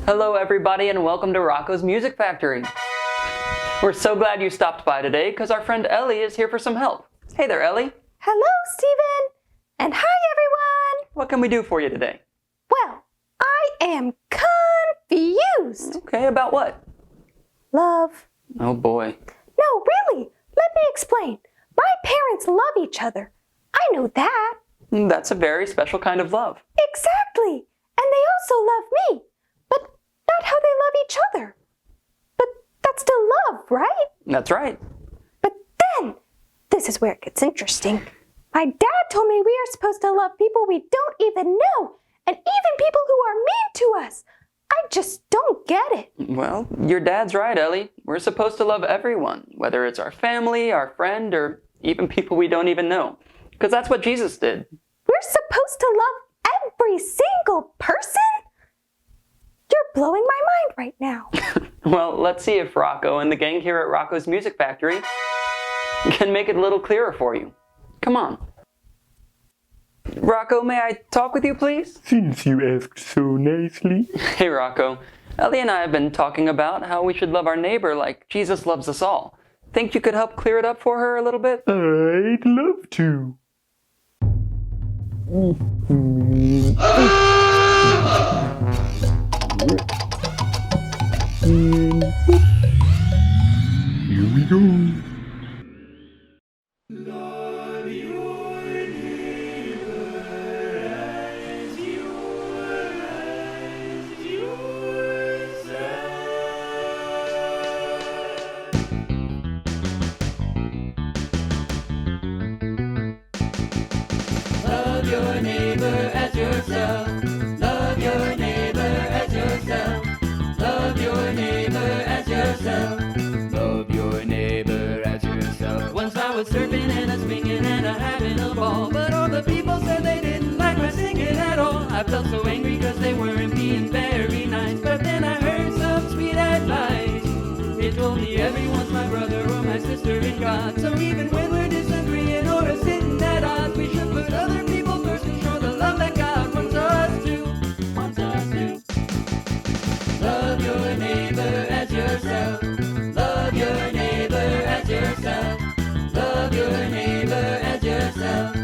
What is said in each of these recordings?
Hello everybody and welcome to Rocko's Music Factory. We're so glad you stopped by today because our friend Ellie is here for some help. Hey there, Ellie. Hello, Stephen. And hi, everyone. What can we do for you today? Well, I am confused. Okay, about what? Love. Oh boy. No, really. Let me explain. My parents love each other. I know that. That's a very special kind of love. Exactly. And they also love me. But not how they love each other. But that's still love, right? That's right. But then, this is where it gets interesting. My dad told me we are supposed to love people we don't even know, and even people who are mean to us. I just don't get it. Well, your dad's right, Ellie. We're supposed to love everyone, whether it's our family, our friend, or even people we don't even know. Because that's what Jesus did. We're supposed to love every single person? You're blowing my mind right now. Well, let's see if Rocko and the gang here at Rocko's Music Factory can make it a little clearer for you. Come on. Rocko, may I talk with you, please? Since you asked so nicely. Hey, Rocko. Ellie and I have been talking about how we should love our neighbor like Jesus loves us all. Think you could help clear it up for her a little bit? I'd love to. Here we go. Love your neighbor as yourself. Love your neighbor as yourself. Love your neighbor as yourself. Love your neighbor as yourself. Love your neighbor as yourself. Once I was surfing and a swingin and a having a ball, but all the people said they didn't like my singing at all. I felt so angry cause they weren't being very nice, but then I heard some sweet advice. It told me everyone's my brother or my sister in God, so even when we're disagreeing or sitting at odds, we should put other people first and show the love that God wants us to. Love your neighbor as yourself. Love your neighbor as yourself. Love your neighbor as yourself.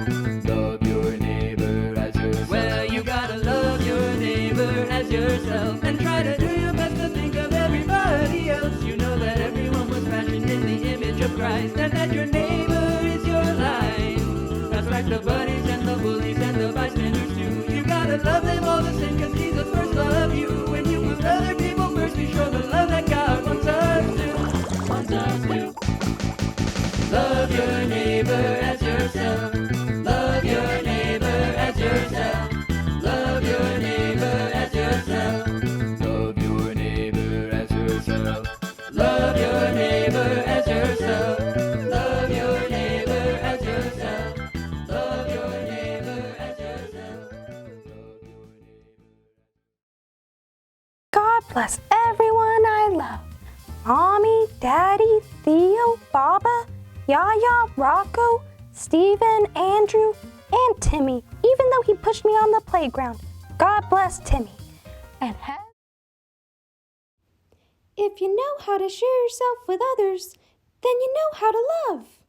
Love your neighbor as yourself. Well, you gotta love your neighbor as yourself and try to do your best to think of everybody else. You know that everyone was fashioned in the image of Christ and that your neighbor is your life. That's like the buddies and the bullies and the bystanders too. You gotta love them all the same cause Jesus first loved you. When you put other people first, we show the love that God wants us to. Love your neighbor as yourself. Love your neighbor as yourself. Love your neighbor as yourself. Love your neighbor as yourself. Love your neighbor as yourself. Love your neighbor as yourself. Love your neighbor as yourself. God bless everyone I love. Mommy, Daddy, Theo, Baba, Yaya, Rocko, Stephen, Andrew, and Timmy, even though he pushed me on the playground. God bless Timmy. And if you know how to share yourself with others, then you know how to love.